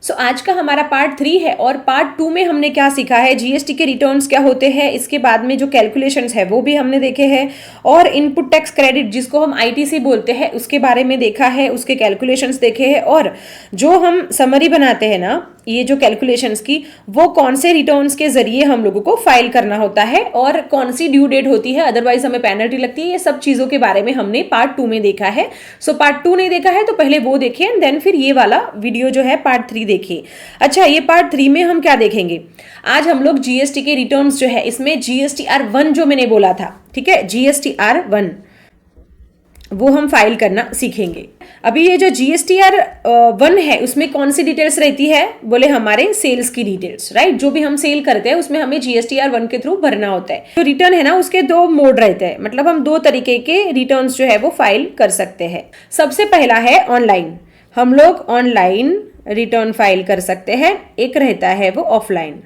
आज का हमारा पार्ट 3 है और पार्ट 2 में हमने क्या सीखा है, जीएसटी के रिटर्न्स क्या होते हैं, इसके बाद में जो कैलकुलेशंस है वो भी हमने देखे हैं और इनपुट टैक्स क्रेडिट जिसको हम आईटीसी बोलते हैं उसके बारे में देखा है, उसके कैलकुलेशंस देखे हैं और जो हम समरी बनाते हैं ना ये जो कैलकुलेशंस की, वो कौन से रिटर्न्स के जरिए हम लोगों को फाइल करना होता है और कौन सी ड्यू डेट होती है, अदरवाइज हमें पेनल्टी लगती है। ये सब चीजों के बारे में हमने पार्ट 2 में देखा है। पार्ट 2 नहीं देखा है तो पहले वो देखिए एंड देन फिर ये वाला वीडियो जो है पार्ट 3 देखिए। अच्छा, ये पार्ट 3 में हम क्या देखेंगे, आज हम लोग जीएसटी के रिटर्न्स जो है इसमें GSTR-1 जो मैंने बोला था, ठीक है, GSTR-1 वो हम फाइल करना सीखेंगे। अभी ये जो GSTR-1 है उसमें कौन सी डिटेल्स रहती है, बोले हमारे सेल्स की डिटेल्स, राइट। जो भी हम सेल करते हैं उसमें हमें GSTR-1 के थ्रू भरना होता है। जो रिटर्न है ना उसके दो मोड रहते हैं, मतलब हम दो तरीके के रिटर्न्स जो है वो फाइल कर सकते हैं। सबसे पहला है ऑनलाइन, हम लोग ऑनलाइन रिटर्न फाइल कर सकते हैं। एक रहता है वो ऑफलाइन।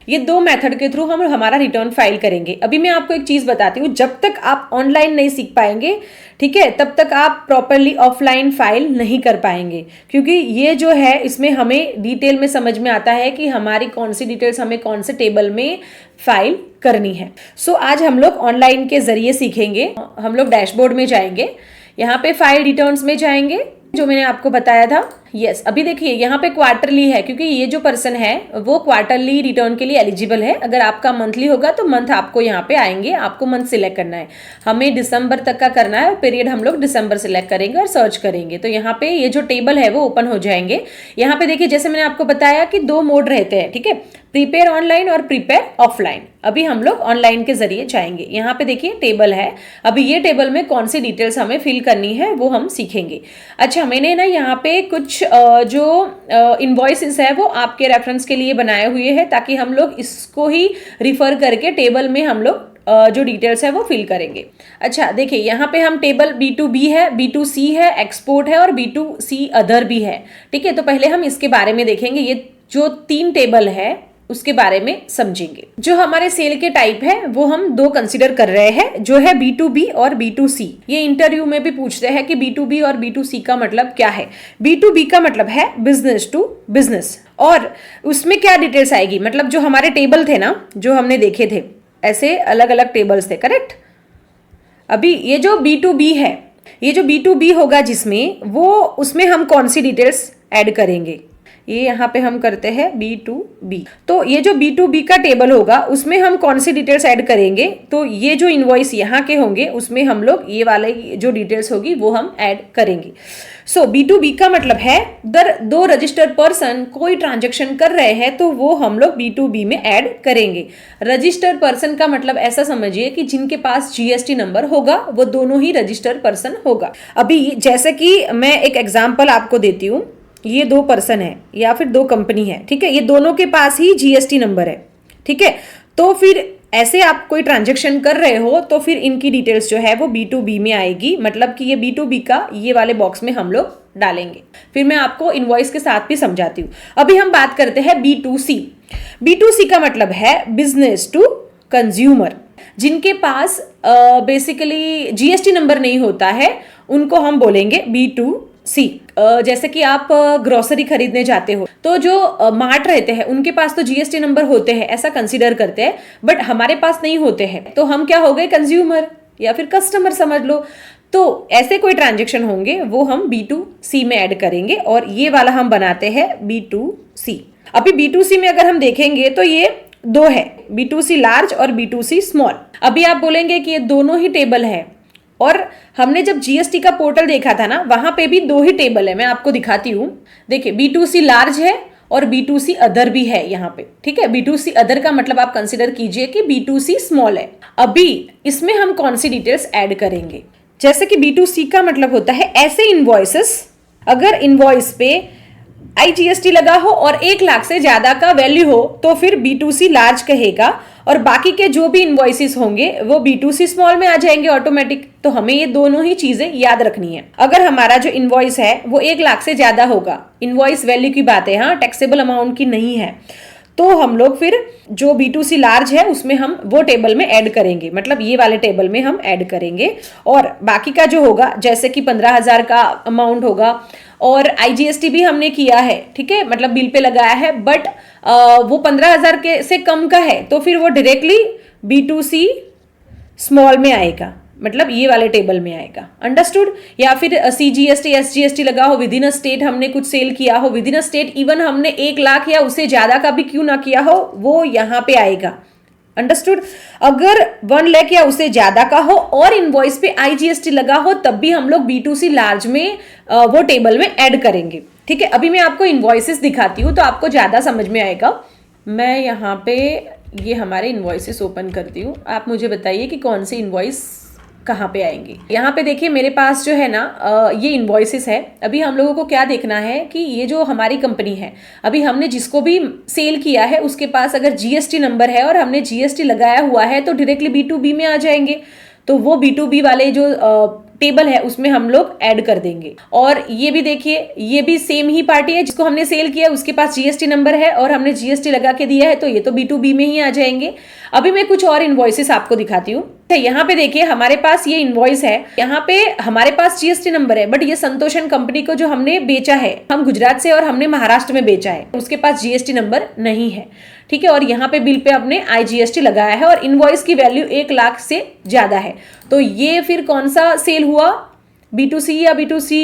ये दो मेथड के थ्रू हम हमारा रिटर्न फाइल करेंगे। अभी मैं आपको एक चीज बताती हूँ, जब तक आप ऑनलाइन नहीं सीख पाएंगे, ठीक है, तब तक आप प्रॉपरली ऑफलाइन फाइल नहीं कर पाएंगे, क्योंकि ये जो है इसमें हमें डिटेल में समझ में आता है कि हमारी कौन सी डिटेल्स हमें कौन से टेबल में फाइल करनी है। आज हम लोग ऑनलाइन के जरिए सीखेंगे। हम लोग डैशबोर्ड में जाएंगे, यहाँ पे फाइल रिटर्न्स में जाएंगे जो मैंने आपको बताया था। यस, अभी देखिए यहाँ पे क्वार्टरली है, क्योंकि ये जो पर्सन है वो क्वार्टरली रिटर्न के लिए एलिजिबल है। अगर आपका मंथली होगा तो मंथ आपको यहाँ पे आएंगे, आपको मंथ सिलेक्ट करना है। हमें दिसंबर तक का करना है, पीरियड हम लोग दिसंबर सिलेक्ट करेंगे और सर्च करेंगे तो यहाँ पे ये जो टेबल है वो ओपन हो जाएंगे। यहाँ पे देखिए जैसे मैंने आपको बताया कि दो मोड रहते हैं, ठीक है, प्रीपेयर ऑनलाइन और प्रीपेयर ऑफलाइन। अभी हम लोग ऑनलाइन के जरिए जाएंगे। यहाँ पे देखिए टेबल है, अभी ये टेबल में कौन सी डिटेल्स हमें फिल करनी है वो हम सीखेंगे। अच्छा, मैंने ना यहाँ पे कुछ जो इनवॉइसेस है वो आपके रेफरेंस के लिए बनाए हुए हैं, ताकि हम लोग इसको ही रिफर करके टेबल में हम लोग जो डिटेल्स है वो फिल करेंगे। अच्छा देखिए यहाँ पे हम टेबल B2B है, B2C है, एक्सपोर्ट है और B2C अदर भी है, ठीक है। तो पहले हम इसके बारे में देखेंगे, ये जो 3 टेबल है उसके बारे में समझेंगे। जो हमारे सेल के टाइप है वो हम दो कंसीडर कर रहे हैं, जो है B2B और B2C। ये इंटरव्यू में भी पूछते हैं कि B2B और B2C का मतलब क्या है। B2B का मतलब है बिजनेस टू बिजनेस, और उसमें क्या डिटेल्स आएगी, मतलब जो हमारे टेबल थे ना, जो हमने देखे थे ऐसे अलग अलग टेबल्स थे, करेक्ट। अभी ये जो B2B है, ये जो B2B होगा जिसमें वो, उसमें हम कौन सी डिटेल्स ऐड करेंगे, ये यहाँ पे हम करते हैं B2B। तो ये जो B2B का टेबल होगा उसमें हम कौन सी डिटेल्स ऐड करेंगे, तो ये जो इनवॉइस यहाँ के होंगे उसमें हम लोग ये वाले जो डिटेल्स होगी वो हम ऐड करेंगे। B2B का मतलब है दो रजिस्टर्ड पर्सन कोई ट्रांजेक्शन कर रहे हैं तो वो हम लोग B2B में ऐड करेंगे। रजिस्टर्ड पर्सन का मतलब ऐसा समझिए कि जिनके पास GST नंबर होगा वो दोनों ही रजिस्टर्ड पर्सन होगा। अभी जैसे कि मैं एक एग्जाम्पल आपको देती हूँ, ये 2 पर्सन है या फिर 2 कंपनी है, ठीक है, ये दोनों के पास ही GST नंबर है, ठीक है। तो फिर ऐसे आप कोई ट्रांजेक्शन कर रहे हो तो फिर इनकी डिटेल्स जो है वो B2B में आएगी, मतलब कि ये B2B का ये वाले बॉक्स में हम लोग डालेंगे। फिर मैं आपको इनवॉइस के साथ भी समझाती हूँ। अभी हम बात करते हैं B2C। B2C का मतलब है बिजनेस टू कंज्यूमर। जिनके पास बेसिकली GST नंबर नहीं होता है उनको हम बोलेंगे B2C। जैसे कि आप ग्रोसरी खरीदने जाते हो तो जो मार्ट रहते हैं उनके पास तो GST नंबर होते हैं, ऐसा कंसीडर करते हैं, बट हमारे पास नहीं होते हैं, तो हम क्या हो गए, कंज्यूमर या फिर कस्टमर समझ लो। तो ऐसे कोई ट्रांजेक्शन होंगे वो हम B2C में ऐड करेंगे और ये वाला हम बनाते हैं B2C। अभी B2C में अगर हम देखेंगे तो ये 2 है, B2C लार्ज और B2C स्मॉल। अभी आप बोलेंगे कि ये दोनों ही टेबल है, और हमने जब GST का पोर्टल देखा था ना वहां पे भी 2 ही टेबल है, मैं आपको दिखाती हूँ। देखिए B2C लार्ज है और B2C अदर भी है यहाँ पे, ठीक है। B2C अदर का मतलब आप कंसीडर कीजिए कि B2C स्मॉल है। अभी इसमें हम कौन सी डिटेल्स ऐड करेंगे, जैसे कि B2C का मतलब होता है ऐसे इनवॉइसेस, अगर इनवॉइस पे IGST लगा हो और 1 लाख से ज्यादा का वैल्यू हो तो फिर B2C लार्ज कहेगा, और बाकी के जो भी इनवॉइसेस होंगे वो B2C स्मॉल में आ जाएंगे ऑटोमेटिक। तो हमें ये दोनों ही चीजें याद रखनी है। अगर हमारा जो इनवॉइस है वो 1 लाख से ज्यादा होगा, इनवॉइस वैल्यू की बात है, हाँ, टैक्सेबल अमाउंट की नहीं है, तो हम लोग फिर जो B2C लार्ज है उसमें हम वो टेबल में ऐड करेंगे, मतलब ये वाले टेबल में हम ऐड करेंगे। और बाकी का जो होगा जैसे कि 15,000 का अमाउंट होगा और IGST भी हमने किया है, ठीक है, मतलब बिल पे लगाया है, बट वो 15,000 के से कम का है तो फिर वो डायरेक्टली B2C स्मॉल में आएगा, मतलब ये वाले टेबल में आएगा। अंडरस्टूड? या फिर CGST SGST लगा हो, विद इन अ स्टेट हमने कुछ सेल किया हो, with in a state even हमने 1 लाख या उससे ज्यादा का भी क्यों ना किया हो, वो यहाँ पे आएगा। अंडरस्टूड? अगर 1 लाख या उससे ज्यादा का हो और इनवॉइस पे IGST लगा हो तब भी हम लोग B2C लार्ज में वो टेबल में ऐड करेंगे। ठीक है, अभी मैं आपको इनवॉइसेस दिखाती हूँ तो आपको ज्यादा समझ में आएगा। मैं यहाँ पे ये हमारे इनवॉइसेस ओपन करती हूँ, आप मुझे बताइए कि कौन सी इनवॉइस कहाँ पे आएंगी। यहाँ पे देखिए मेरे पास जो है ना ये इनवॉइसेस है। अभी हम लोगों को क्या देखना है कि ये जो हमारी कंपनी है, अभी हमने जिसको भी सेल किया है उसके पास अगर GST नंबर है और हमने GST लगाया हुआ है तो डायरेक्टली B2B में आ जाएंगे। तो वो B2B वाले जो टेबल है उसमें हम लोग ऐड कर देंगे। और ये भी देखिए ये भी सेम ही पार्टी है, जिसको हमने सेल किया उसके पास GST नंबर है और हमने GST लगा के दिया है तो ये तो B2B में ही आ जाएंगे। अभी मैं कुछ और इनवॉइसेस आपको दिखाती हूँ। यहाँ पे देखिए हमारे पास ये इनवॉइस है, यहाँ पे हमारे पास GST नंबर है, बट ये संतोषन कंपनी को जो हमने बेचा है, हम गुजरात से और हमने महाराष्ट्र में बेचा है, उसके पास GST नंबर नहीं है। ठीक है, और यहाँ पे बिल पे अपने IGST लगाया है और इनवॉइस की वैल्यू 1 लाख से ज्यादा है। तो ये फिर कौन सा सेल हुआ, B2C या B2C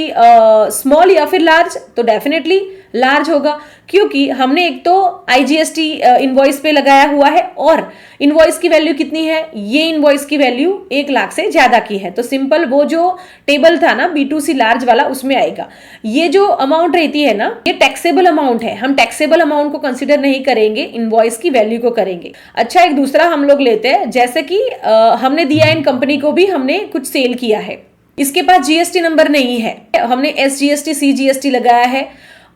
स्मॉल या फिर लार्ज? तो डेफिनेटली लार्ज होगा, क्योंकि हमने एक तो IGST इनवॉइस पे लगाया हुआ है और इनवॉइस की वैल्यू कितनी है, ये इनवॉइस की वैल्यू 1 लाख से ज्यादा की है। तो सिंपल वो जो टेबल था ना B2C लार्ज वाला उसमें आएगा। ये जो अमाउंट रहती है ना ये टैक्सेबल अमाउंट है, हम टैक्सेबल अमाउंट को कंसिडर नहीं करेंगे, इनवॉइस की वैल्यू को करेंगे। अच्छा, एक दूसरा हम लोग लेते हैं, जैसे कि हमने दिया इन कंपनी को भी हमने कुछ सेल किया है, इसके पास GST नंबर नहीं है, हमने SGST CGST लगाया है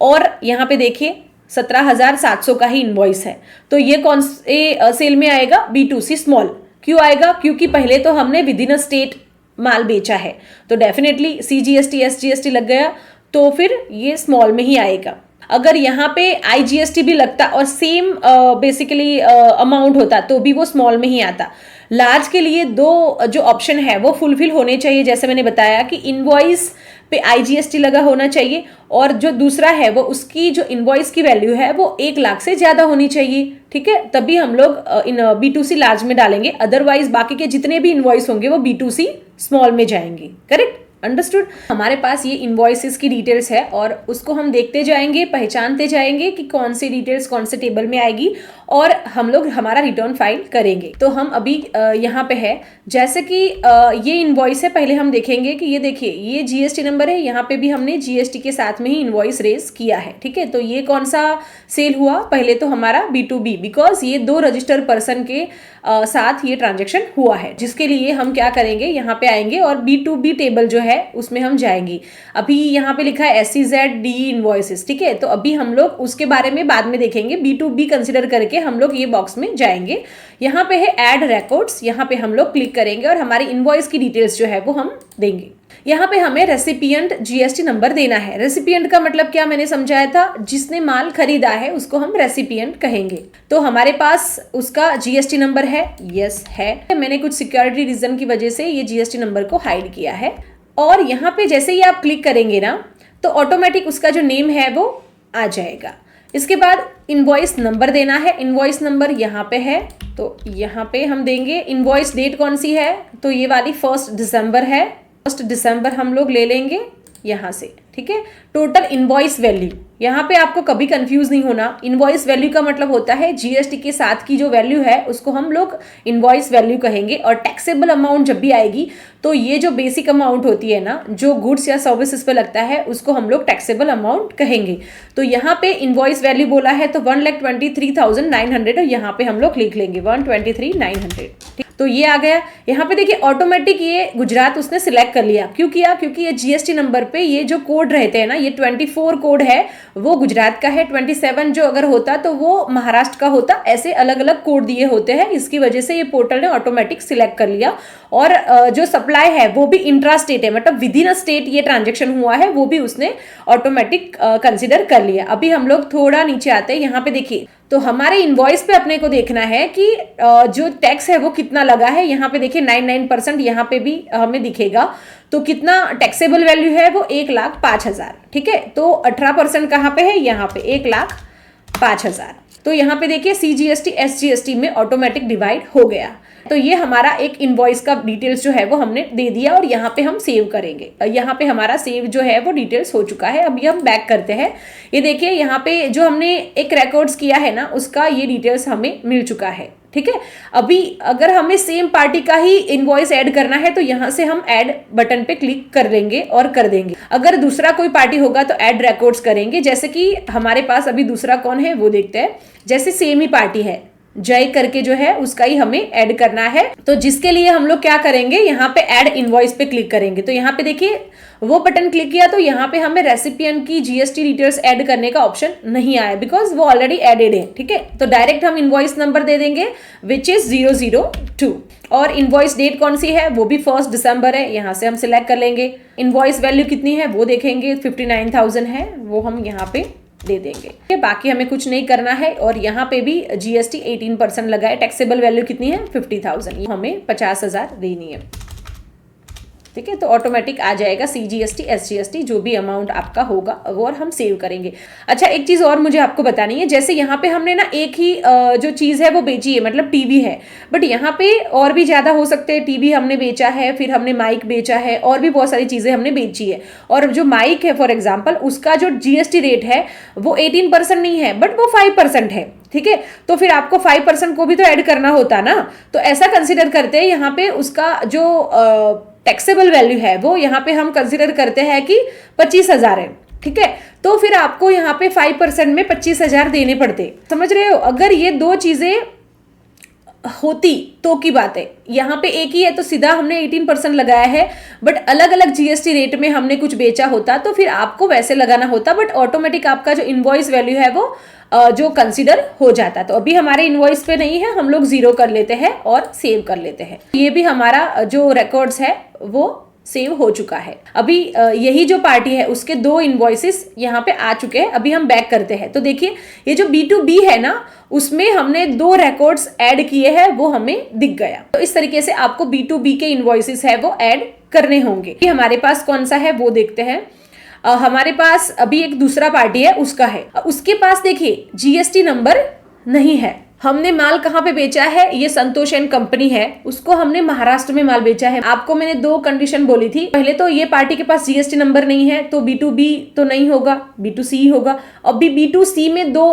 और यहाँ पे देखिए 17,700 का ही इनवॉइस है। तो ये कौन से सेल में आएगा? B2C small. क्यों आएगा? क्योंकि पहले तो हमने विद इन अ स्टेट माल बेचा है तो डेफिनेटली CGST SGST लग गया, तो फिर ये स्मॉल में ही आएगा। अगर यहाँ पे IGST भी लगता और सेम बेसिकली अमाउंट होता तो भी वो स्मॉल में ही आता। लार्ज के लिए दो जो ऑप्शन है वो फुलफिल होने चाहिए, जैसे मैंने बताया कि इनवॉइस पे IGST लगा होना चाहिए और जो दूसरा है वो उसकी जो इनवॉइस की वैल्यू है वो 1 लाख से ज्यादा होनी चाहिए। ठीक है, तभी हम लोग इन B2C लार्ज में डालेंगे, अदरवाइज बाकी के जितने भी इनवॉइस होंगे वो B2C स्मॉल में जाएंगे। करेक्ट? अंडरस्टूड? हमारे पास ये इनवॉइसेस की डिटेल्स है और उसको हम देखते जाएंगे, पहचानते जाएंगे कि कौन सी डिटेल्स कौन से टेबल में आएगी और हम लोग हमारा रिटर्न फाइल करेंगे। तो हम अभी यहाँ पे है, जैसे कि ये इनवॉइस है, पहले हम देखेंगे कि ये देखिए ये GST नंबर है, यहाँ पे भी हमने GST के साथ में ही इनवॉइस रेज किया है। ठीक है, तो ये कौन सा सेल हुआ? पहले तो हमारा B2B, बिकॉज ये 2 रजिस्टर्ड पर्सन के साथ ये ट्रांजेक्शन हुआ है, जिसके लिए हम क्या करेंगे, यहाँ पे आएंगे और B2B टेबल जो है उसमें हम जाएंगे। अभी यहाँ पे लिखा है SCZD इनवॉइसेस। ठीक है, तो अभी हम लोग उसके बारे में बाद में देखेंगे, B2B कंसिडर करके हम लोग ये बॉक्स में जाएंगे। यहाँ पे है ऐड रिकॉर्ड्स, यहाँ पे हम लोग क्लिक करेंगे और हमारी इनवॉइस की डिटेल्स जो है वो हम देंगे। यहाँ पे हमें रेसिपिएंट GST नंबर देना है। रेसिपिएंट का मतलब क्या मैंने समझाया था, जिसने माल खरीदा है उसको हम रेसिपिएंट कहेंगे। तो हमारे पास उसका GST नंबर है, यस है। मैंने कुछ सिक्योरिटी रीजन की वजह से ये GST नंबर को हाइड किया है। और यहाँ पे जैसे ही आप क्लिक करेंगे ना तो ऑटोमेटिक उसका जो नेम है वो आ जाएगा। इसके बाद इनवॉइस नंबर देना है, इनवॉइस नंबर यहाँ पे है तो यहाँ पे हम देंगे। इनवॉइस डेट कौन सी है, तो ये वाली 1 दिसंबर है, 1 दिसंबर हम लोग ले लेंगे यहाँ से। ठीक है, टोटल इनवॉइस वैल्यू, यहाँ पे आपको कभी कंफ्यूज नहीं होना। इनवॉइस वैल्यू का मतलब होता है GST के साथ की जो वैल्यू है उसको हम लोग इनवॉइस वैल्यू कहेंगे। और टैक्सेबल अमाउंट जब भी आएगी तो ये जो बेसिक अमाउंट होती है ना, जो गुड्स या सर्विसेज पे लगता है, उसको हम लोग टैक्सेबल अमाउंट कहेंगे। तो यहाँ पे इनवॉइस वैल्यू बोला है तो 1,23,900 और यहाँ पे हम लोग लिख लेंगे 1,23,900। तो ये आ गया। यहाँ पे देखिए ऑटोमेटिक ये गुजरात उसने सिलेक्ट कर लिया। क्यों किया? क्योंकि ये GST नंबर पे ये जो कोड कोड रहते हैं ना, ये 24 कोड है वो गुजरात का है, 27 जो अगर होता तो वो महाराष्ट्र का होता, ऐसे अलग अलग कोड दिए होते हैं। इसकी वजह से ये पोर्टल ने ऑटोमेटिक सिलेक्ट कर लिया। और जो सप्लाई है वो भी इंट्रा स्टेट है, मतलब विद इन अ स्टेट ये ट्रांजेक्शन हुआ है, वो भी उसने ऑटोमेटिक कंसिडर कर लिया। अभी हम लोग थोड़ा नीचे आते हैं, यहाँ पे देखिए तो हमारे इनवॉइस पे अपने को देखना है कि जो टैक्स है वो कितना लगा है। यहाँ पे देखिए 99%, यहाँ पे भी हमें दिखेगा। तो कितना टैक्सेबल वैल्यू है वो 1,05,000, ठीक है। तो 18% कहाँ पे है, यहाँ पे 1,05,000। तो यहाँ पे देखिए CGST SGST में ऑटोमेटिक डिवाइड हो गया। तो ये हमारा एक इनवॉइस का डिटेल्स जो है वो हमने दे दिया और यहाँ पे हम सेव करेंगे। यहाँ पे हमारा सेव जो है वो डिटेल्स हो चुका है। अभी हम बैक करते हैं, ये देखिए यहाँ पे जो हमने एक रिकॉर्ड्स किया है ना, उसका ये डिटेल्स हमें मिल चुका है, ठीक है। अभी अगर हमें सेम पार्टी का ही इनवॉइस ऐड करना है तो यहाँ से हम ऐड बटन पे क्लिक कर लेंगे और कर देंगे। अगर दूसरा कोई पार्टी होगा तो ऐड रिकॉर्ड्स करेंगे। जैसे कि हमारे पास अभी दूसरा कौन है वो देखते हैं। जैसे सेम ही पार्टी है, जय करके जो है उसका ही हमें ऐड करना है। तो जिसके लिए हम लोग क्या करेंगे, यहाँ पे ऐड इनवॉइस पे क्लिक करेंगे। तो यहाँ पे देखिए वो बटन क्लिक किया तो यहाँ पे हमें रेसिपिएंट की GST डिटेल्स ऐड करने का ऑप्शन नहीं आया, बिकॉज वो ऑलरेडी एडेड है, ठीक है। तो डायरेक्ट हम इनवॉइस नंबर दे देंगे विच इज 002। और इनवॉइस डेट कौन सी है, वो भी 1 दिसंबर है, यहाँ से हम सिलेक्ट कर लेंगे। इनवॉइस वैल्यू कितनी है वो देखेंगे, 59,000 है, वो हम यहाँ पे दे देंगे। बाकी हमें कुछ नहीं करना है। और यहाँ पे भी GST 18% लगा है। टैक्सेबल वैल्यू कितनी है, 50,000, हमें 50,000 देनी है, ठीक है। तो ऑटोमेटिक आ जाएगा CGST SGST जो भी अमाउंट आपका होगा वो, और हम सेव करेंगे। अच्छा, एक चीज और मुझे आपको बतानी है। जैसे यहाँ पे हमने ना एक ही जो चीज है वो बेची है, मतलब टीवी है, बट यहाँ पे और भी ज्यादा हो सकते हैं। टीवी हमने बेचा है, फिर हमने माइक बेचा है, और भी बहुत सारी चीजें हमने बेची है। और जो माइक है फॉर एग्जाम्पल, उसका जो GST रेट है वो 18% नहीं है, बट वो 5% है, ठीक है। तो फिर आपको 5% को भी तो ऐड करना होता ना। तो ऐसा कंसिडर करते हैं, यहाँ पे उसका जो टैक्सेबल वैल्यू है वो यहाँ पे हम कंसिडर करते हैं कि 25,000 है, ठीक है। तो फिर आपको यहाँ पे 5% में 25,000 देने पड़ते, समझ रहे हो। अगर ये दो चीजें होती तो की बात है, यहाँ पे एक ही है तो सीधा हमने 18% लगाया है, बट अलग अलग GST रेट में हमने कुछ बेचा होता तो फिर आपको वैसे लगाना होता, बट ऑटोमेटिक आपका जो इनवॉइस वैल्यू है वो जो कंसीडर हो जाता। तो अभी हमारे इनवॉइस पे नहीं है, हम लोग 0 कर लेते हैं और सेव कर लेते हैं। ये भी हमारा जो रिकॉर्ड्स है वो सेव हो चुका है। अभी यही जो पार्टी है उसके 2 इनवॉइसेस यहाँ पे आ चुके हैं। अभी हम बैक करते हैं तो देखिए ये जो B2B है ना, उसमें हमने 2 रिकॉर्ड्स ऐड किए हैं, वो हमें दिख गया। तो इस तरीके से आपको B2B के इनवॉइसेस है वो ऐड करने होंगे। हमारे पास कौन सा है वो देखते हैं। हमारे पास अभी एक दूसरा पार्टी है, उसका है, उसके पास देखिए GST नंबर नहीं है। हमने माल कहाँ पे बेचा है, ये संतोष एंड कंपनी है, उसको हमने महाराष्ट्र में माल बेचा है। आपको मैंने 2 कंडीशन बोली थी। पहले तो ये पार्टी के पास GST नंबर नहीं है तो B2B तो नहीं होगा, B2C ही होगा। अभी B2C में 2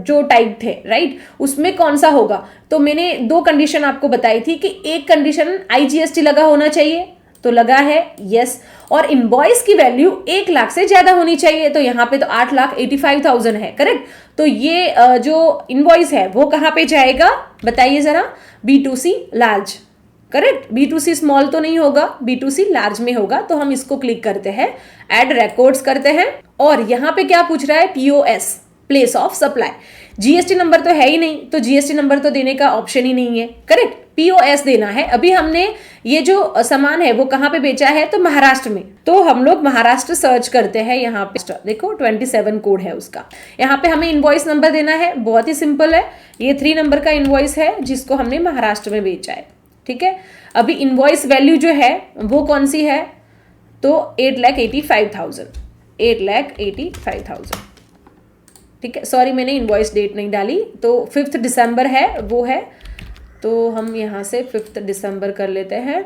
जो टाइप थे, राइट, उसमें कौन सा होगा। तो मैंने 2 कंडीशन आपको बताई थी कि एक कंडीशन IGST लगा होना चाहिए, तो लगा है, यस। और इनवॉइस की वैल्यू 1 लाख से ज्यादा होनी चाहिए, तो यहाँ पे तो 8,85,000 है, करेक्ट। तो ये जो इनवॉइस है वो कहाँ पे जाएगा बताइए जरा, B2C large, correct. B2C small तो नहीं होगा, B2C लार्ज में होगा। तो हम इसको क्लिक करते हैं, ऐड रिकॉर्ड्स करते हैं, और यहाँ पे क्या पूछ रहा है, POS place of supply. GST number तो है ही नहीं, तो GST नंबर तो देने का ऑप्शन ही नहीं है, करेक्ट। POS देना है। अभी हमने ये जो सामान है वो कहाँ पे बेचा है, तो महाराष्ट्र में। तो हम लोग महाराष्ट्र सर्च करते हैं, यहाँ पे देखो 27 कोड है उसका। यहाँ पे हमें इनवॉइस नंबर देना है, बहुत ही सिंपल है। ये 3 नंबर का इनवॉइस है जिसको हमने महाराष्ट्र में बेचा है, ठीक है। अभी इनवॉइस वैल्यू जो है वो कौन सी है, तो 8,85,000, 8,85,000, ठीक है। सॉरी मैंने इनवॉइस डेट नहीं डाली, तो 5 दिसंबर है वो है। तो हम यहाँ से 5 दिसंबर कर लेते हैं,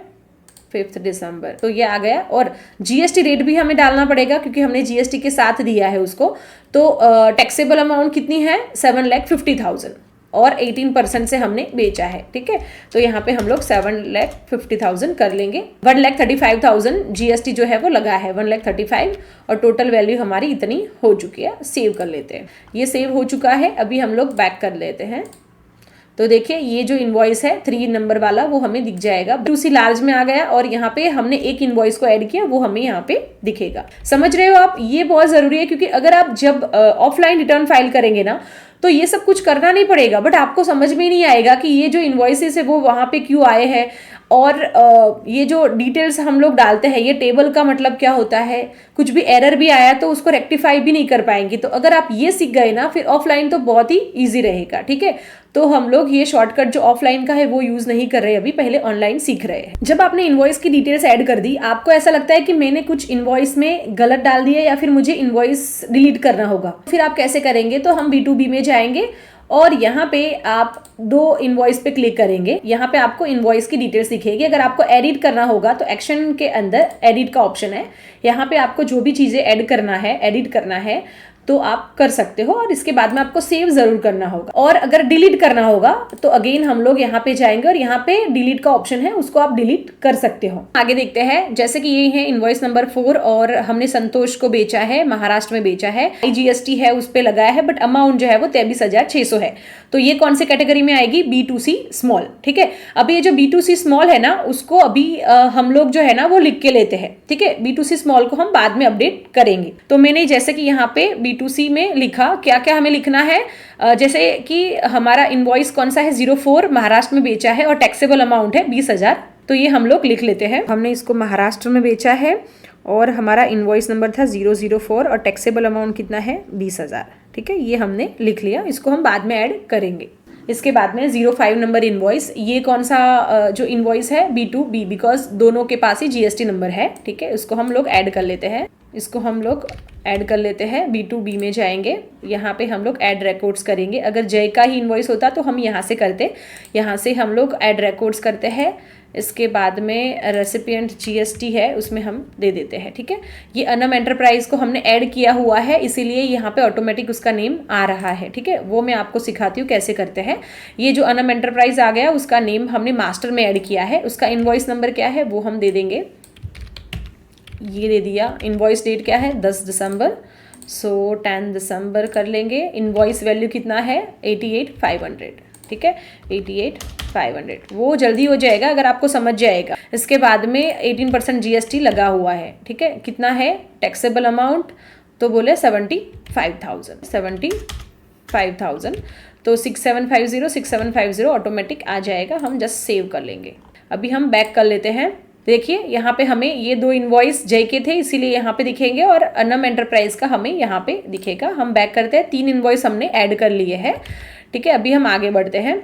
5 दिसंबर, तो ये आ गया। और GST रेट भी हमें डालना पड़ेगा क्योंकि हमने GST के साथ दिया है उसको। तो टैक्सेबल अमाउंट कितनी है, 7,50,000, और 18% से हमने बेचा है, ठीक है। तो यहाँ पे हम लोग 7,50,000 कर लेंगे। 1,35,000 GST जो है वो लगा है, 1,35,000, और टोटल वैल्यू हमारी इतनी हो चुकी है। सेव कर लेते हैं, ये सेव हो चुका है। अभी हम लोग बैक कर लेते हैं। तो देखिए ये जो इनवॉइस है 3 नंबर वाला वो हमें दिख जाएगा, B2C लार्ज में आ गया और यहाँ पे हमने एक इनवॉइस को ऐड किया, वो हमें यहाँ पे दिखेगा। समझ रहे हो आप? ये बहुत जरूरी है, क्योंकि अगर आप जब ऑफलाइन रिटर्न फाइल करेंगे ना तो ये सब कुछ करना नहीं पड़ेगा, बट आपको समझ में नहीं आएगा कि ये जो इनवॉइसेस है वो वहां पे क्यों आए हैं, और ये जो डिटेल्स हम लोग डालते हैं ये टेबल का मतलब क्या होता है, कुछ भी एरर भी आया तो उसको रेक्टिफाई भी नहीं कर पाएंगे। तो अगर आप ये सीख गए ना फिर ऑफलाइन तो बहुत ही ईजी रहेगा। ठीक है, तो हम लोग ये शॉर्टकट जो ऑफलाइन का है वो यूज नहीं कर रहे, अभी पहले ऑनलाइन सीख रहे हैं। जब आपने इनवॉइस की डिटेल्स ऐड कर दी, आपको ऐसा लगता है कि मैंने कुछ इनवॉइस में गलत डाल दिया या फिर मुझे इनवॉइस डिलीट करना होगा, फिर आप कैसे करेंगे? तो हम B2B में जाएंगे और यहाँ पे आप 2 इनवॉइस पे क्लिक करेंगे। यहाँ पे आपको इनवॉइस की डिटेल्स दिखेगी। अगर आपको एडिट करना होगा तो एक्शन के अंदर एडिट का ऑप्शन है, यहाँ पे आपको जो भी चीजें ऐड करना है, एडिट करना है तो आप कर सकते हो, और इसके बाद में आपको सेव जरूर करना होगा। और अगर डिलीट करना होगा तो अगेन हम लोग यहाँ पे जाएंगे और यहाँ पे डिलीट का ऑप्शन है, उसको आप डिलीट कर सकते हो। आगे देखते हैं, जैसे कि ये है इनवॉइस नंबर 4 और हमने संतोष को बेचा है, महाराष्ट्र में बेचा है, IGST है उस पे लगाया है, बट अमाउंट जो है वो 23,600 है। तो ये कौन से कैटेगरी में आएगी? B2C small. ठीक है, अभी ये जो B2C स्मॉल है ना उसको अभी हम लोग जो है ना वो लिख के लेते हैं। ठीक है, B2C स्मॉल को हम बाद में अपडेट करेंगे। तो मैंने जैसे कि यहाँ पे B2C में लिखा, क्या क्या हमें लिखना है, जैसे कि हमारा इनवॉइस कौन सा है, 04 महाराष्ट्र में बेचा है और टैक्सेबल अमाउंट है 20,000। तो ये हम लोग लिख लेते हैं। हमने इसको महाराष्ट्र में बेचा है और हमारा इनवॉइस नंबर था 004 और टैक्सेबल अमाउंट कितना है 20,000। ठीक है, ये हमने लिख लिया, इसको हम बाद में ऐड करेंगे। इसके बाद में 05 नंबर इनवॉइस, ये कौन सा जो इनवॉइस है B2B, बिकॉज दोनों के पास ही GST नंबर है। ठीक है, इसको हम लोग ऐड कर लेते हैं, इसको हम लोग ऐड कर लेते हैं। B2B में जाएंगे, यहाँ पे हम लोग ऐड रिकॉर्ड्स करेंगे। अगर जय का ही इनवॉइस होता तो हम यहाँ से करते, यहाँ से हम लोग ऐड रिकॉर्ड्स करते हैं। इसके बाद में रेसिपिएंट GST है उसमें हम दे देते हैं। ठीक है, ये अनम एंटरप्राइज को हमने ऐड किया हुआ है, इसीलिए यहाँ पे ऑटोमेटिक उसका नेम आ रहा है। ठीक है, वो मैं आपको सिखाती हूँ कैसे करते हैं। ये जो अनम एंटरप्राइज आ गया उसका नेम हमने मास्टर में ऐड किया है, उसका इनवॉइस नंबर क्या है वो हम दे देंगे, ये दे दिया। इनवॉइस डेट क्या है 10 दिसंबर, सो 10 दिसंबर कर लेंगे। इनवॉइस वैल्यू कितना है 88,500। ठीक है, 88,500 वो जल्दी हो जाएगा अगर आपको समझ जाएगा। इसके बाद में 18% GST लगा हुआ है। ठीक है, कितना है टैक्सेबल अमाउंट, तो बोले 75,000। तो 6750 ऑटोमेटिक आ जाएगा, हम जस्ट सेव कर लेंगे। अभी हम बैक कर लेते हैं। देखिए यहाँ पे हमें ये 2 इनवॉइस जय के थे इसीलिए यहाँ पे दिखेंगे, और अनम एंटरप्राइज का हमें यहाँ पे दिखेगा। हम बैक करते हैं, 3 इनवॉइस हमने ऐड कर लिए हैं। ठीक है, अभी हम आगे बढ़ते हैं।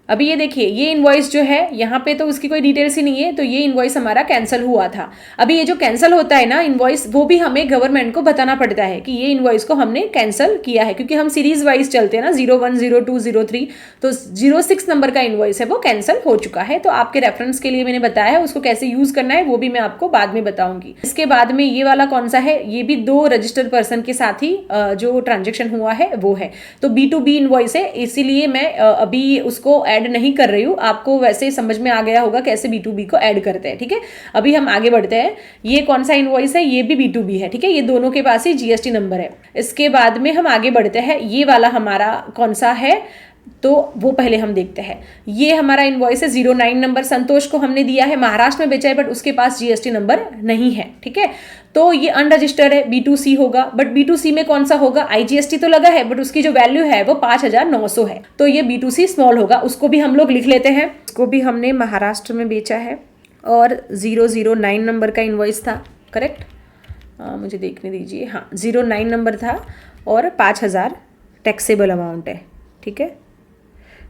अभी ये देखिए ये इनवॉइस जो है यहाँ पे तो उसकी कोई डिटेल्स ही नहीं है, तो ये इनवॉइस हमारा कैंसिल हुआ था। अभी ये जो कैंसिल होता है ना इनवॉइस, वो भी हमें गवर्नमेंट को बताना पड़ता है कि ये इनवॉइस को हमने कैंसिल किया है, क्योंकि हम सीरीज वाइज चलते हैं ना, 01, 02, 03। तो 06 नंबर का इनवॉइस है वो कैंसिल हो चुका है। तो आपके रेफरेंस के लिए मैंने बताया है, उसको कैसे यूज करना है वो भी मैं आपको बाद में बताऊंगी। इसके बाद में ये वाला कौन सा है, ये भी 2 रजिस्टर्ड पर्सन के साथ ही जो ट्रांजेक्शन हुआ है वो है। तो B2B इनवॉइस है, इसीलिए मैं अभी उसको ऐड नहीं कर रही हूँ। आपको वैसे समझ में आ गया होगा कैसे B2B को ऐड करते हैं। ठीक है, अभी हम आगे बढ़ते हैं। ये कौन सा इनवॉइस है, ये भी B2B है। ठीक है, ये दोनों के पास ही GST नंबर है। इसके बाद में हम आगे बढ़ते हैं, ये वाला हमारा कौन सा है तो वो पहले हम देखते हैं। ये हमारा इनवॉइस है 09 नंबर, संतोष को हमने दिया है, महाराष्ट्र में बेचा है बट उसके पास GST नंबर नहीं है। ठीक है, तो ये अनरजिस्टर्ड है, B2C होगा। बट B2C में कौन सा होगा, IGST तो लगा है बट उसकी जो वैल्यू है वो 5,900 है, तो ये B2C स्मॉल होगा। उसको भी हम लोग लिख लेते हैं। उसको भी हमने महाराष्ट्र में बेचा है और 009 नंबर का इनवॉइस था, करेक्ट? मुझे देखने दीजिए, हाँ 09 नंबर था और 5,000 टैक्सेबल अमाउंट है। ठीक है,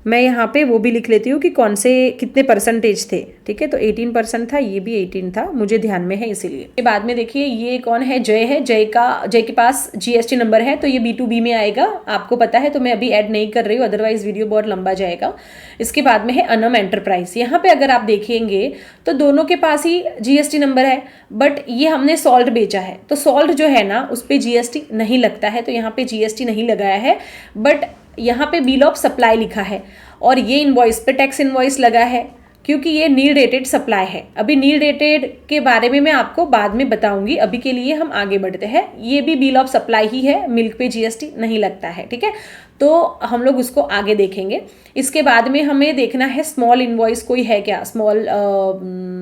मैं यहाँ पे वो भी लिख लेती हूँ कि कौन से कितने परसेंटेज थे। ठीक है, तो 18% था, ये भी 18 था, मुझे ध्यान में है इसीलिए। के बाद में देखिए ये कौन है, जय है। जय के पास GST नंबर है, तो ये B2B में आएगा, आपको पता है, तो मैं अभी ऐड नहीं कर रही हूँ, अदरवाइज वीडियो बहुत लंबा जाएगा। इसके बाद में है अनम एंटरप्राइज। यहाँ पे अगर आप देखेंगे तो दोनों के पास ही GST नंबर है, बट ये हमने सॉल्ट बेचा है, तो सॉल्ट जो है ना उस पर GST नहीं लगता है, तो यहाँ पे GST नहीं लगाया है। बट यहाँ पे बिल ऑफ सप्लाई लिखा है और ये इनवॉइस पे टैक्स इनवॉइस लगा है, क्योंकि ये नील रेटेड सप्लाई है। अभी नील रेटेड के बारे में मैं आपको बाद में बताऊंगी, अभी के लिए हम आगे बढ़ते हैं। ये भी बिल ऑफ सप्लाई ही है, मिल्क पे जीएसटी नहीं लगता है, ठीक है। तो हम लोग उसको आगे देखेंगे। इसके बाद में हमें देखना है स्मॉल इनवॉइस कोई है क्या, स्मॉल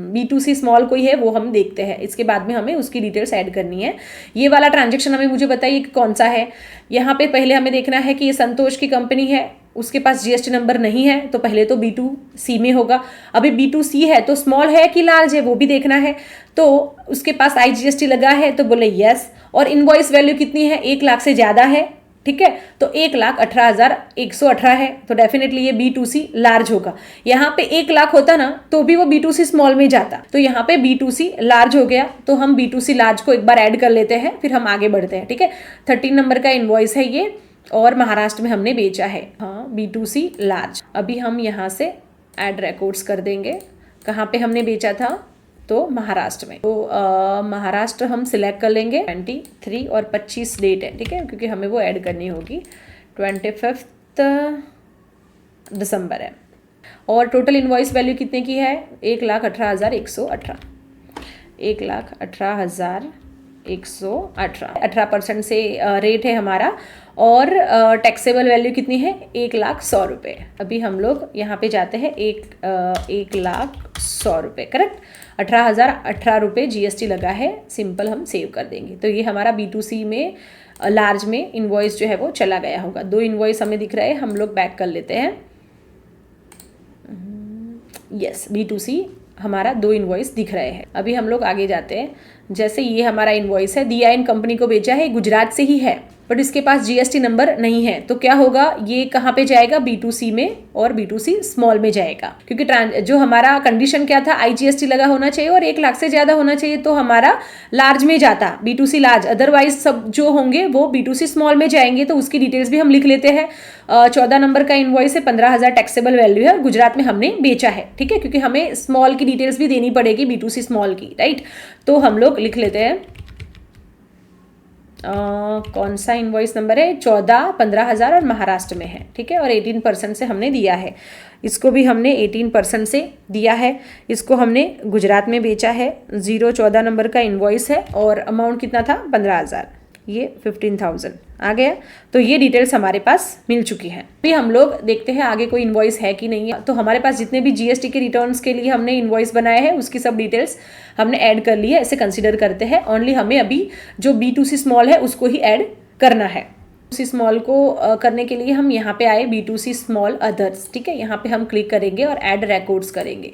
B2C स्मॉल कोई है वो हम देखते हैं। इसके बाद में हमें उसकी डिटेल्स ऐड करनी है। ये वाला ट्रांजेक्शन हमें मुझे बताइए कि कौन सा है। यहाँ पे पहले हमें देखना है कि ये संतोष की कंपनी है, उसके पास जीएसटी नंबर नहीं है, तो पहले तो B2C में होगा। अभी B2C है तो स्मॉल है कि लार्ज है वो भी देखना है। तो उसके पास IGST लगा है तो बोले यस, और इनवॉइस वैल्यू कितनी है, 1 लाख से ज़्यादा है, ठीक है। तो 1,18,118 है, तो डेफिनेटली ये B2C लार्ज होगा। यहाँ पे 1 लाख होता ना तो भी वो B2C स्मॉल में जाता, तो यहाँ पे B2C लार्ज हो गया, तो हम B2C लार्ज को एक बार ऐड कर लेते हैं, फिर हम आगे बढ़ते हैं, ठीक है। 13 नंबर का इनवॉइस है ये, और महाराष्ट्र में हमने बेचा है, हाँ B2C लार्ज। अभी हम यहाँ से ऐड रिकॉर्ड्स कर देंगे, कहाँ पे हमने बेचा था, तो महाराष्ट्र में। तो महाराष्ट्र हम सिलेक्ट कर लेंगे। 23 और 25 डेट है, ठीक है, क्योंकि हमें वो ऐड करनी होगी। 25 दिसंबर है, और टोटल इनवॉइस वैल्यू कितने की है, 1,18,118, 1,18,118, 18% से रेट है हमारा, और टैक्सेबल वैल्यू कितनी है, 1,100,000 रुपये। अभी हम लोग यहाँ पे जाते हैं, 1,100,000 रुपये, करेक्ट। 18,018 रुपये जीएसटी लगा है, सिंपल हम सेव कर देंगे। तो ये हमारा B2C में लार्ज में इनवॉइस जो है वो चला गया होगा। 2 इनवॉइस हमें दिख रहे हैं, हम लोग बैक कर लेते हैं। यस, B2C हमारा 2 इनवॉइस दिख रहे हैं। अभी हम लोग आगे जाते हैं। जैसे ये हमारा इनवॉइस है, दिया इन कंपनी को बेचा है, गुजरात से ही है, बट इसके पास जीएसटी नंबर नहीं है, तो क्या होगा, ये कहाँ पे जाएगा, B2C में, और B2C स्मॉल में जाएगा। क्योंकि जो हमारा कंडीशन क्या था, IGST लगा होना चाहिए और 1 लाख से ज़्यादा होना चाहिए, तो हमारा लार्ज में जाता, B2C लार्ज। अदरवाइज सब जो होंगे वो B2C स्मॉल में जाएंगे। तो उसकी डिटेल्स भी हम लिख लेते हैं। 14 नंबर का इनवॉइस है, 15,000 टैक्सेबल वैल्यू है, और गुजरात में हमने बेचा है, ठीक है, क्योंकि हमें स्मॉल की डिटेल्स भी देनी पड़ेगी, B2C स्मॉल की, राइट। तो हम लोग लिख लेते हैं कौन सा इनवॉइस नंबर है, 14, 15,000 और महाराष्ट्र में है, ठीक है, और 18% से हमने दिया है। इसको भी हमने 18% से दिया है। इसको हमने गुजरात में बेचा है, 014 नंबर का इनवॉइस है, और अमाउंट कितना था, 15,000, ये 15,000 आ गया। तो ये डिटेल्स हमारे पास मिल चुकी हैं। अभी हम लोग देखते हैं आगे कोई इनवॉइस है कि नहीं है। तो हमारे पास जितने भी जीएसटी के रिटर्न्स के लिए हमने इनवॉइस बनाए हैं, उसकी सब डिटेल्स हमने ऐड कर ली है, ऐसे कंसिडर करते हैं। ओनली हमें अभी जो B2C स्मॉल है उसको ही ऐड करना है। B2C स्मॉल को करने के लिए हम यहाँ पे आए, B2C स्मॉल अदर्स, ठीक है, यहाँ पे हम क्लिक करेंगे और ऐड रिकॉर्ड्स करेंगे,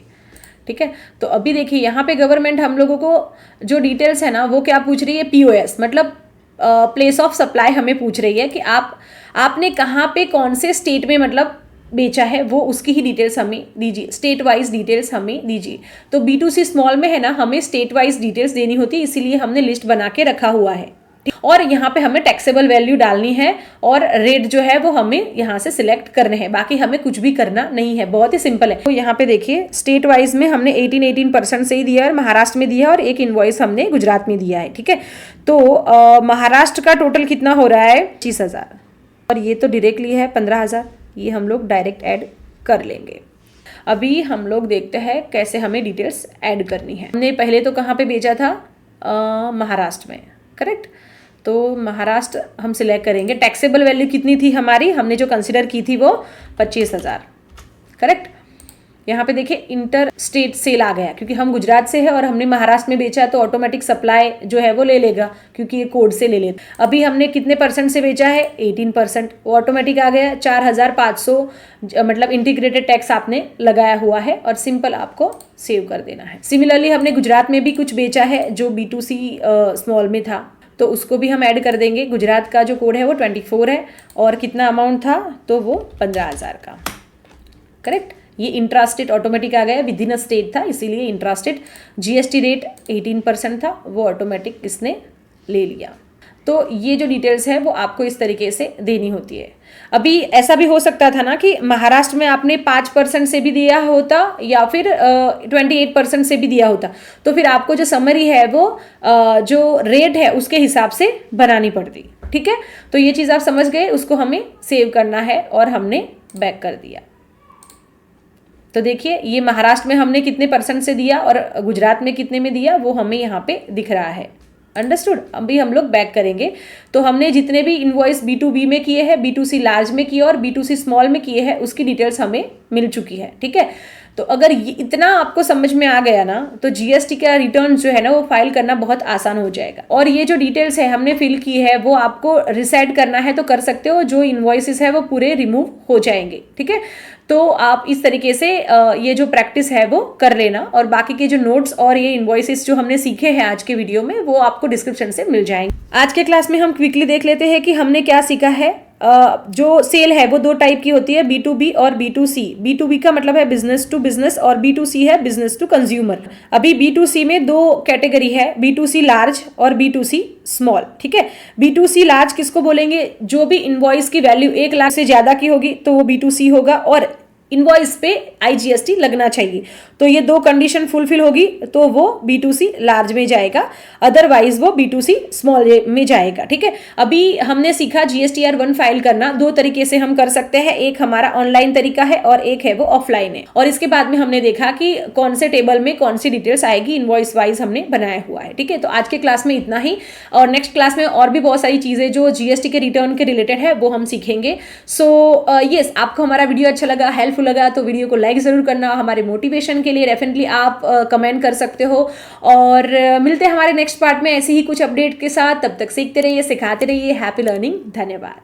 ठीक है। तो अभी देखिए यहाँ पे गवर्नमेंट हम लोगों को जो डिटेल्स है ना, वो क्या पूछ रही है, POS मतलब प्लेस ऑफ सप्लाई हमें पूछ रही है कि आपने कहाँ पे कौन से स्टेट में मतलब बेचा है, वो उसकी ही डिटेल्स हमें दीजिए, स्टेट वाइज डिटेल्स हमें दीजिए। तो B2C स्मॉल में है ना, हमें स्टेट वाइज डिटेल्स देनी होती है, इसीलिए हमने लिस्ट बना के रखा हुआ है। और यहाँ पे हमें टैक्सेबल वैल्यू डालनी है, और रेट जो है वो हमें यहाँ से सिलेक्ट करने हैं, बाकी हमें कुछ भी करना नहीं है, बहुत ही सिंपल है। तो यहाँ पे देखिए स्टेट वाइज में हमने 18% से ही दिया है, महाराष्ट्र में दिया है, और एक इनवॉइस हमने गुजरात में दिया है, ठीक है। तो महाराष्ट्र का टोटल कितना हो रहा है, 25,000, और ये तो डायरेक्टली है 15,000, ये हम लोग डायरेक्ट ऐड कर लेंगे। अभी हम लोग देखते हैं कैसे हमें डिटेल्स ऐड करनी है। हमने पहले तो कहाँ पे बेचा था, महाराष्ट्र में, करेक्ट। तो महाराष्ट्र हम सिलेक्ट करेंगे। टैक्सेबल वैल्यू कितनी थी हमारी, हमने जो कंसिडर की थी वो 25,000, करेक्ट। यहाँ पे देखिए इंटर स्टेट सेल आ गया, क्योंकि हम गुजरात से है और हमने महाराष्ट्र में बेचा, तो ऑटोमेटिक सप्लाई जो है वो ले लेगा, क्योंकि ये कोड से ले लेगा। अभी हमने कितने % से बेचा है, 18%, वो ऑटोमेटिक आ गया। 4,500 मतलब इंटीग्रेटेड टैक्स आपने लगाया हुआ है, और सिंपल आपको सेव कर देना है। सिमिलरली हमने गुजरात में भी कुछ बेचा है जो B2C स्मॉल में था, तो उसको भी हम ऐड कर देंगे। गुजरात का जो कोड है वो 24 है, और कितना अमाउंट था, तो वो 15,000 का, करेक्ट। ये इंट्रास्टेट ऑटोमेटिक आ गया, विद इन अ स्टेट था, इसीलिए इंट्रास्टेट। जीएसटी रेट 18% था, वो ऑटोमेटिक इसने ले लिया। तो ये जो डिटेल्स है वो आपको इस तरीके से देनी होती है। अभी ऐसा भी हो सकता था ना कि महाराष्ट्र में आपने 5% से भी दिया होता, या फिर 28% से भी दिया होता, तो फिर आपको जो समरी है वो जो रेट है उसके हिसाब से बनानी पड़ती, ठीक है। तो ये चीज़ आप समझ गए, उसको हमें सेव करना है, और हमने बैक कर दिया। तो देखिए ये महाराष्ट्र में हमने कितने % से दिया और गुजरात में कितने में दिया वो हमें यहाँ पे दिख रहा है। अंडरस्टूड। अभी हम लोग बैक करेंगे तो हमने जितने भी इनवॉइस B2B में किए हैं, B2C लार्ज में किए और B2C स्मॉल में किए हैं, उसकी डिटेल्स हमें मिल चुकी है। ठीक है, तो अगर ये इतना आपको समझ में आ गया ना तो जीएसटी का रिटर्न जो है ना वो फाइल करना बहुत आसान हो जाएगा। और ये जो डिटेल्स है हमने फिल की है वो आपको रिसेट करना है तो कर सकते हो, जो इनवॉइसेस है वो पूरे रिमूव हो जाएंगे। ठीक है, तो आप इस तरीके से ये जो प्रैक्टिस है वो कर लेना, और बाकी के जो नोट्स और ये इनवॉइसेस जो हमने सीखे हैं आज के वीडियो में वो आपको डिस्क्रिप्शन से मिल जाएंगे। आज के क्लास में हम क्विकली देख लेते हैं कि हमने क्या सीखा है। जो सेल है वो 2 टाइप की होती है, B2B और B2C। B2B का मतलब है बिजनेस टू बिजनेस और B2C है बिजनेस टू कंज्यूमर। अभी B2C में 2 कैटेगरी है, B2C लार्ज और B2C स्मॉल। ठीक है, B2C लार्ज किसको बोलेंगे? जो भी इनवॉइस की वैल्यू 1 लाख से ज्यादा की होगी तो वो B2C होगा और इनवॉइस पे IGST लगना चाहिए। तो ये 2 कंडीशन फुलफिल होगी तो वो B2C लार्ज में जाएगा, अदरवाइज वो B2C स्मॉल में जाएगा। ठीक है, अभी हमने सीखा GSTR1 फाइल करना 2 तरीके से हम कर सकते हैं, एक हमारा ऑनलाइन तरीका है और एक है वो ऑफलाइन है। और इसके बाद में हमने देखा कि कौन से टेबल में कौन सी डिटेल्स आएगी, इनवॉइस वाइज हमने बनाया हुआ है। ठीक है, तो आज के क्लास में इतना ही, और नेक्स्ट क्लास में और भी बहुत सारी चीजें जो GST के रिटर्न के रिलेटेड है वो हम सीखेंगे। सो यस, आपको हमारा वीडियो अच्छा लगा, हेल्पफुल लगा तो वीडियो को लाइक जरूर करना। हमारे मोटिवेशन के लिए डेफिनेटली आप कमेंट कर सकते हो, और मिलते हैं हमारे नेक्स्ट पार्ट में ऐसे ही कुछ अपडेट के साथ। तब तक सीखते रहिए, सिखाते रहिए। Happy learning. धन्यवाद।